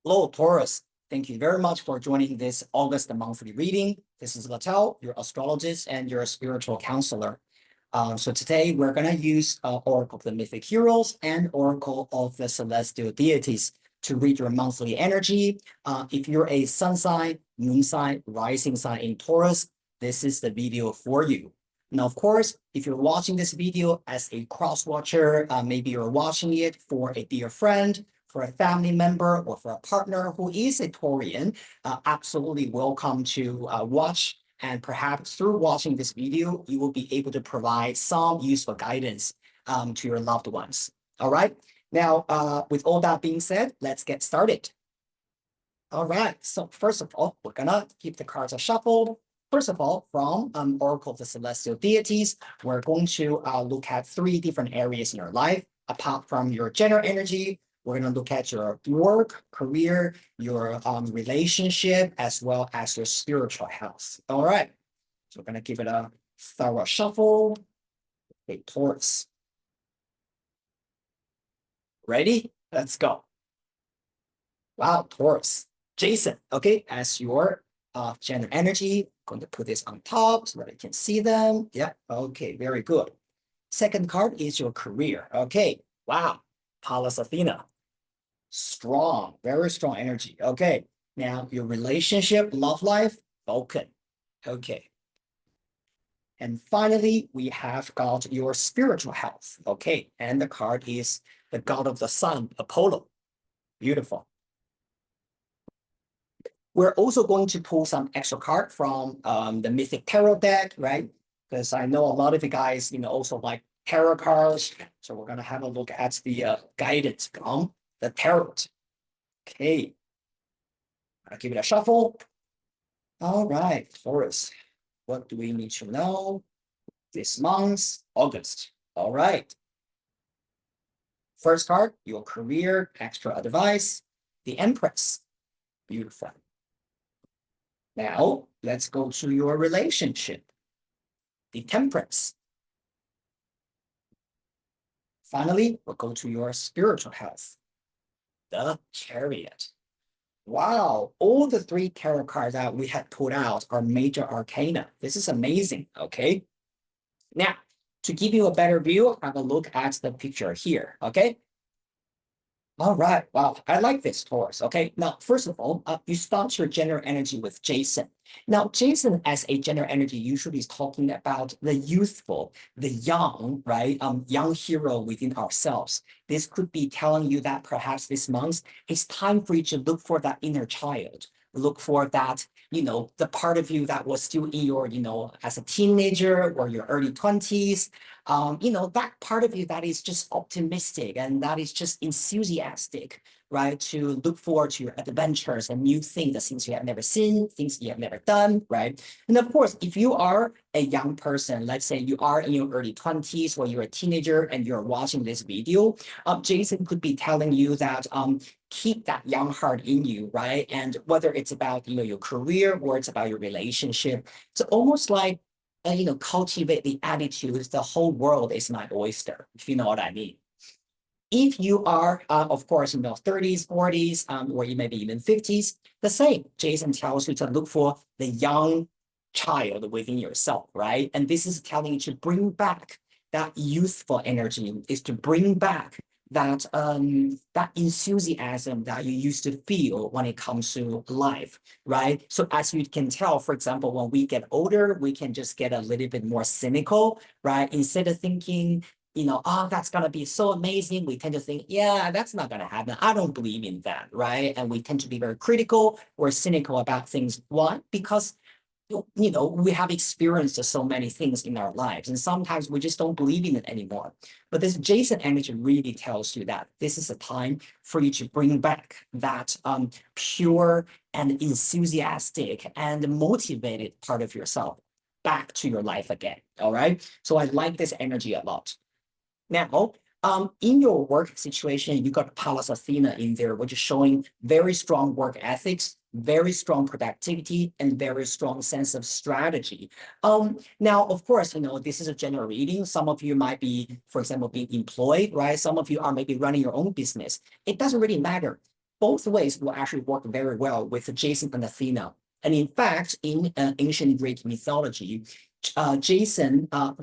Hello, Taurus. Thank you very much for joining this August monthly reading. This is Letao, your astrologist and your spiritual counselor. So today we're going to use Oracle of the Mythic Heroes and Oracle of the Celestial Deities to read your monthly energy. If you're a sun sign, moon sign, rising sign in Taurus, this is the video for you. Now, of course, if you're watching this video as a cross-watcher, maybe you're watching it for a dear friend, for a family member, or for a partner who is a Taurian, absolutely welcome to watch. And perhaps through watching this video, you will be able to provide some useful guidance to your loved ones. All right. Now, with all that being said, let's get started. All right. So first of all, we're going to keep the cards shuffled. First of all, from Oracle of the Celestial Deities, we're going to look at 3 different areas in your life. Apart from your general energy, we're going to look at your work, career, your relationship, as well as your spiritual health. All right. So we're going to give it a thorough shuffle. Okay, Taurus. Ready? Let's go. Wow, Taurus. Jason, okay, as your general energy, going to put this on top so that I can see them. Yeah, okay, very good. Second card is your career. Okay, wow, Pallas Athena. Strong, very strong energy. Okay, now your relationship, love life, Vulcan. Okay. And finally, we have got your spiritual health. Okay, and the card is the god of the sun, Apollo. Beautiful. We're also going to pull some extra card from the Mythic Tarot deck, right? Because I know a lot of you guys, also like tarot cards. So we're going to have a look at the guidance from the tarot. Okay. I'll give it a shuffle. All right, Taurus. What do we need to know this month, August? All right. First card, your career, extra advice, the Empress. Beautiful. Now, let's go to your relationship, the Temperance. Finally, we'll go to your spiritual health, the Chariot. Wow, all the 3 tarot cards that we had put out are major arcana. This is amazing, okay? Now, to give you a better view, have a look at the picture here, okay? All right, wow, I like this, Taurus, okay? Now, first of all, you start your general energy with Jason. Now, Jason as a general energy usually is talking about the youthful, the young, right? Young hero within ourselves. This could be telling you that perhaps this month, it's time for you to look for that inner child. Look for that, the part of you that was still in your, as a teenager or your early 20s, that part of you that is just optimistic and that is just enthusiastic, right? To look forward to your adventures and new things, the things you have never seen, things you have never done, right? And of course, if you are a young person, let's say you are in your early 20s or you're a teenager and you're watching this video, Jason could be telling you that keep that young heart in you, right? And whether it's about, your career or it's about your relationship, it's almost like, cultivate the attitude, the whole world is my oyster, if you know what I mean. If you are, of course, 30s, 40s, or maybe even 50s, the same. Jason tells you to look for the young child within yourself, right? And this is telling you to bring back that youthful energy, is to bring back that that enthusiasm that you used to feel when it comes to life, right? So as you can tell, for example, when we get older, we can just get a little bit more cynical, right? Instead of thinking, oh, that's going to be so amazing. We tend to think, yeah, that's not going to happen. I don't believe in that, right? And we tend to be very critical or cynical about things. Why? Because we have experienced so many things in our lives, and sometimes we just don't believe in it anymore. But this Jason energy really tells you that this is a time for you to bring back that pure and enthusiastic and motivated part of yourself back to your life again. All right. So I like this energy a lot. Now, in your work situation, you got Pallas Athena in there, which is showing very strong work ethics, very strong productivity, and very strong sense of strategy. Now, of course, this is a general reading. Some of you might be, for example, being employed, right? Some of you are maybe running your own business. It doesn't really matter. both ways will actually work very well with Jason and Athena. And in fact, in ancient Greek mythology, Jason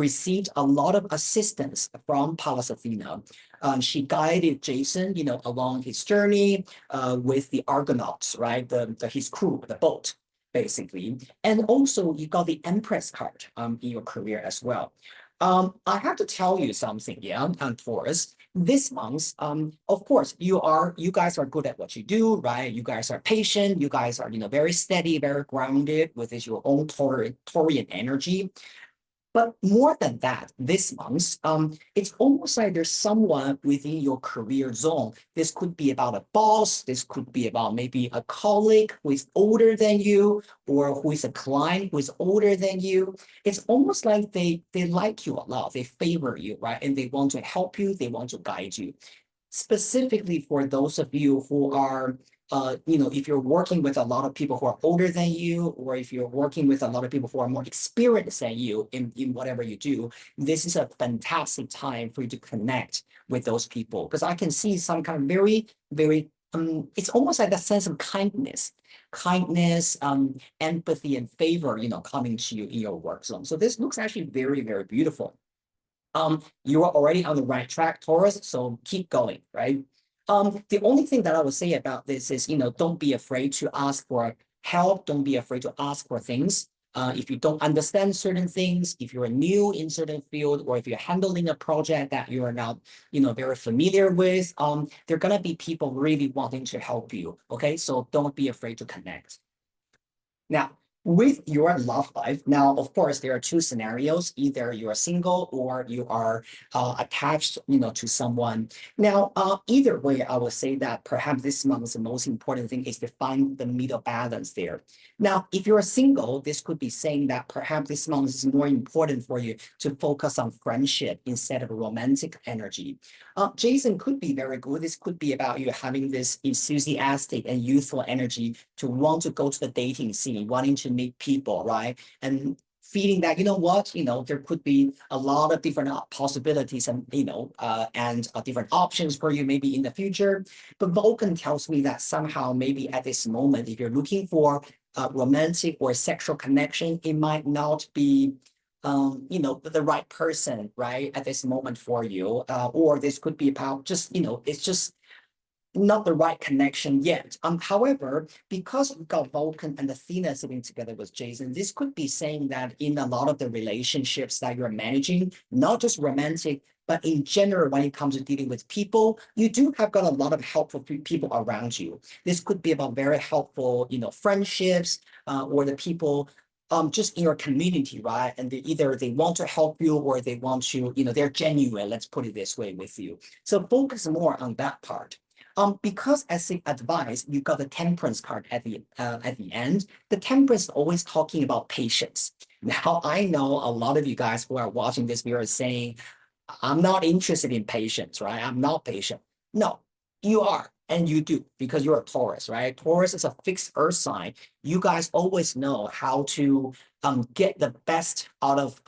received a lot of assistance from Pallas Athena. She guided Jason, along his journey with the Argonauts, right? His crew, the boat, basically. And also, you got the Empress card in your career as well. I have to tell you something, yeah, on Taurus. This month, of course, you guys are good at what you do, right? You guys are patient. You guys are, very steady, very grounded with your own Taurian energy. But more than that, this month, it's almost like there's someone within your career zone. This could be about a boss. This could be about maybe a colleague who is older than you, or who is a client who is older than you. It's almost like they like you a lot. They favor you, right? And they want to help you. They want to guide you. Specifically for those of you who are if you're working with a lot of people who are older than you, or if you're working with a lot of people who are more experienced than you in whatever you do, this is a fantastic time for you to connect with those people. Because I can see some kind of very, very, it's almost like that sense of kindness, empathy and favor, coming to you in your work zone. So this looks actually very, very beautiful. You are already on the right track, Taurus, so keep going, right? The only thing that I would say about this is, don't be afraid to ask for help. Don't be afraid to ask for things. If you don't understand certain things, if you're new in certain field, or if you're handling a project that you are not, very familiar with, there are gonna be people really wanting to help you. Okay, so don't be afraid to connect. Now, with your love life, now, of course, there are two scenarios. Either you are single or you are attached, to someone. Now, either way, I would say that perhaps this month, the most important thing is to find the middle balance there. Now, if you're single, this could be saying that perhaps this month is more important for you to focus on friendship instead of romantic energy. Jason could be very good. This could be about you having this enthusiastic and youthful energy to want to go to the dating scene, wanting to meet people, right? And feeling that, there could be a lot of different possibilities and, different options for you maybe in the future. But Vulcan tells me that somehow maybe at this moment, if you're looking for romantic or sexual connection, it might not be the right person, right, at this moment for you. Or this could be about just, it's just not the right connection yet. However, because we've got Vulcan and Athena sitting together with Jason, this could be saying that in a lot of the relationships that you're managing, not just romantic, but in general, when it comes to dealing with people, you do have got a lot of helpful people around you. This could be about very helpful, friendships, or the people just in your community, right? And either they want to help you, or they want to, they're genuine, let's put it this way, with you. So focus more on that part. Because as the advice, you got the Temperance card at the end. The Temperance is always talking about patience. Now, I know a lot of you guys who are watching this video are saying, I'm not interested in patience, right? I'm not patient. No, you are. And you do, because you're a Taurus, right? Taurus is a fixed earth sign. You guys always know how to get the best out of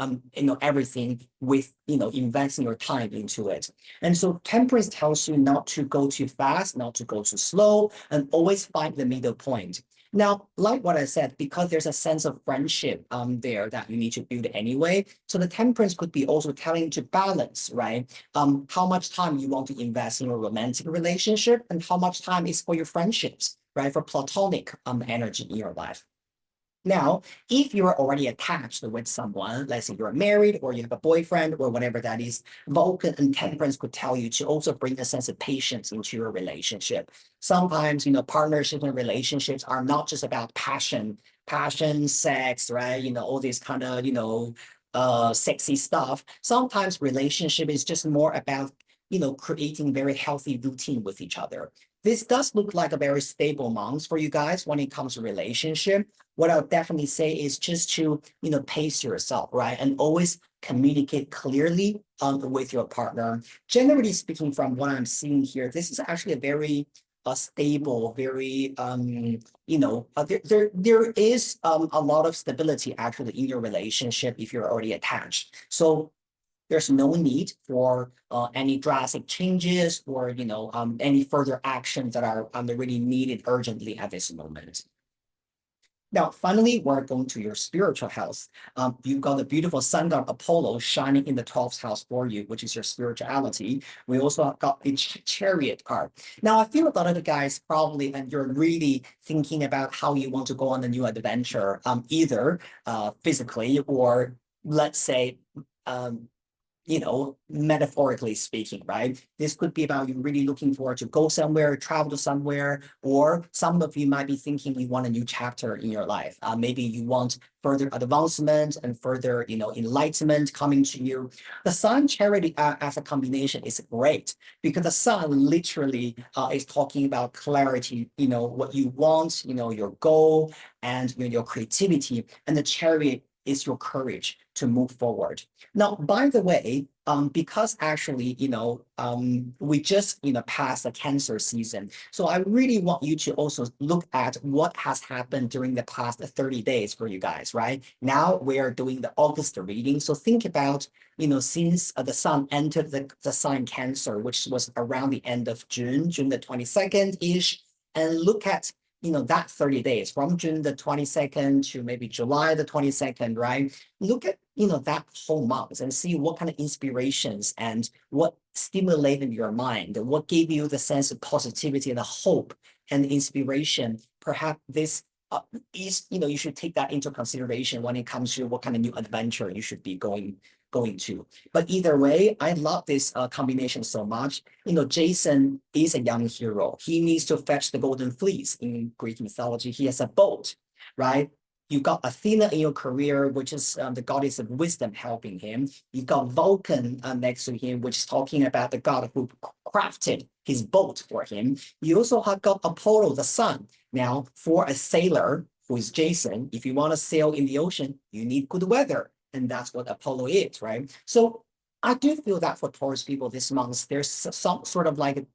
everything with investing your time into it. And so Temperance tells you not to go too fast, not to go too slow, and always find the middle point. Now, like what I said, because there's a sense of friendship there that you need to build anyway. So the Temperance could be also telling you to balance, right? How much time you want to invest in a romantic relationship, and how much time is for your friendships, right? For platonic energy in your life. Now, if you're already attached with someone, let's say you're married or you have a boyfriend or whatever that is, Vulcan and Temperance could tell you to also bring a sense of patience into your relationship. Sometimes, partnerships and relationships are not just about passion, sex, right? All this kind of, sexy stuff. Sometimes relationship is just more about, creating very healthy routine with each other. This does look like a very stable month for you guys when it comes to relationship. What I would definitely say is just to, pace yourself, right? And always communicate clearly with your partner. Generally speaking, from what I'm seeing here, this is actually a very stable, very, there is a lot of stability actually in your relationship if you're already attached. So there's no need for any drastic changes or any further actions that are really needed urgently at this moment. Now, finally, we're going to your spiritual health. You've got the beautiful sun god Apollo shining in the 12th house for you, which is your spirituality. We also got the chariot card. Now, I feel a lot of the guys probably, and you're really thinking about how you want to go on a new adventure, either physically or let's say metaphorically speaking, right? This could be about you really looking forward to go somewhere, travel to somewhere, or some of you might be thinking you want a new chapter in your life. Maybe you want further advancement and further, enlightenment coming to you. The sun charity as a combination is great because the sun literally is talking about clarity, what you want, your goal and your creativity, and the chariot is your courage to move forward. Now, by the way, because actually, we just, passed the Cancer season. So I really want you to also look at what has happened during the past 30 days for you guys, right? Now we are doing the August reading. So think about, since the sun entered the sign Cancer, which was around the end of June the 22nd-ish, and look at that 30 days from June the 22nd to maybe July the 22nd, right? Look at, that whole month and see what kind of inspirations and what stimulated your mind and what gave you the sense of positivity and the hope and inspiration. Perhaps this is, you should take that into consideration when it comes to what kind of new adventure you should be going to. But either way, I love this combination so much. Jason is a young hero. He needs to fetch the golden fleece in Greek mythology. He has a boat, right? You got Athena in your career, which is the goddess of wisdom helping him. You got Vulcan next to him, which is talking about the god who crafted his boat for him. You also have got Apollo, the sun. Now, for a sailor who is Jason, if you want to sail in the ocean, you need good weather. And that's what Apollo is, right? So I do feel that for Taurus people this month, there's some sort of like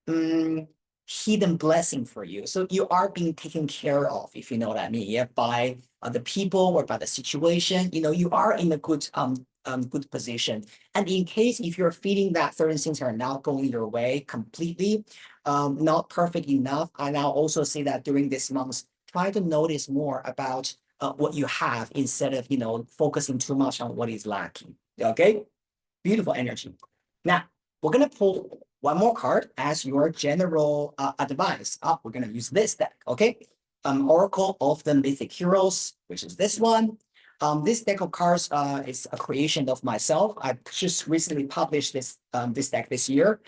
hidden blessing for you. So you are being taken care of, if you know what I mean, yeah, by the people or by the situation. You are in a good good position. And in case if you're feeling that certain things are not going your way completely, not perfect enough, I now also say that during this month, try to notice more about what you have instead of focusing too much on what is lacking. Okay, beautiful energy. Now we're gonna pull one more card as your general advice. We're gonna use this deck. Okay, Oracle of the Mythic Heroes, which is this one. This deck of cards is a creation of myself. I just recently published this deck this year.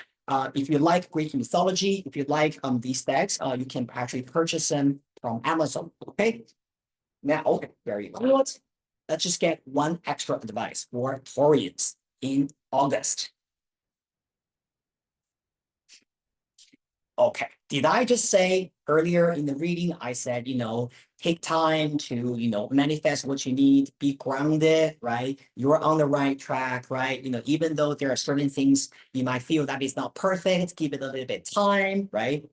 If you like Greek mythology, if you like these decks, you can actually purchase them from Amazon. Okay. Now, very good. Let's just get one extra advice for Taurians in August. Okay, did I just say earlier in the reading, I said, take time to, manifest what you need, be grounded, right? You're on the right track, right? Even though there are certain things you might feel that is not perfect, give it a little bit time, right?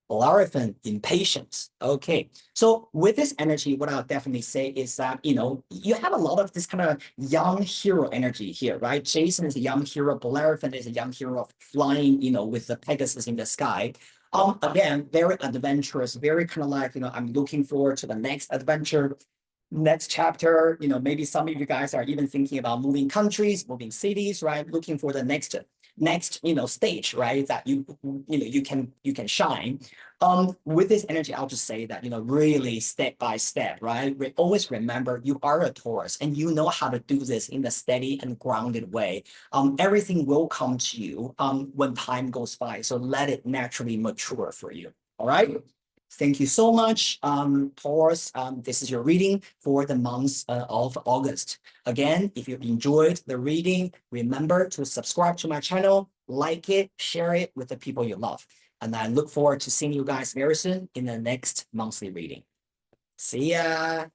Larafin, impatience. Okay, so with this energy, what I'll definitely say is that, you have a lot of this kind of young hero energy here, right? Jason is a young hero, Bellerophon is a young hero of flying, with the Pegasus in the sky. Again, very adventurous, very kind of like, I'm looking forward to the next adventure, next chapter. Maybe some of you guys are even thinking about moving countries, moving cities, right? Looking for the next stage, right? That you can shine. With this energy, I'll just say that really step by step, right? Always remember you are a Taurus and you know how to do this in a steady and grounded way. Everything will come to you when time goes by, so let it naturally mature for you. All right. Thank you so much, Taurus. This is your reading for the month of August. Again, if you enjoyed the reading, remember to subscribe to my channel, like it, share it with the people you love. And I look forward to seeing you guys very soon in the next monthly reading. See ya.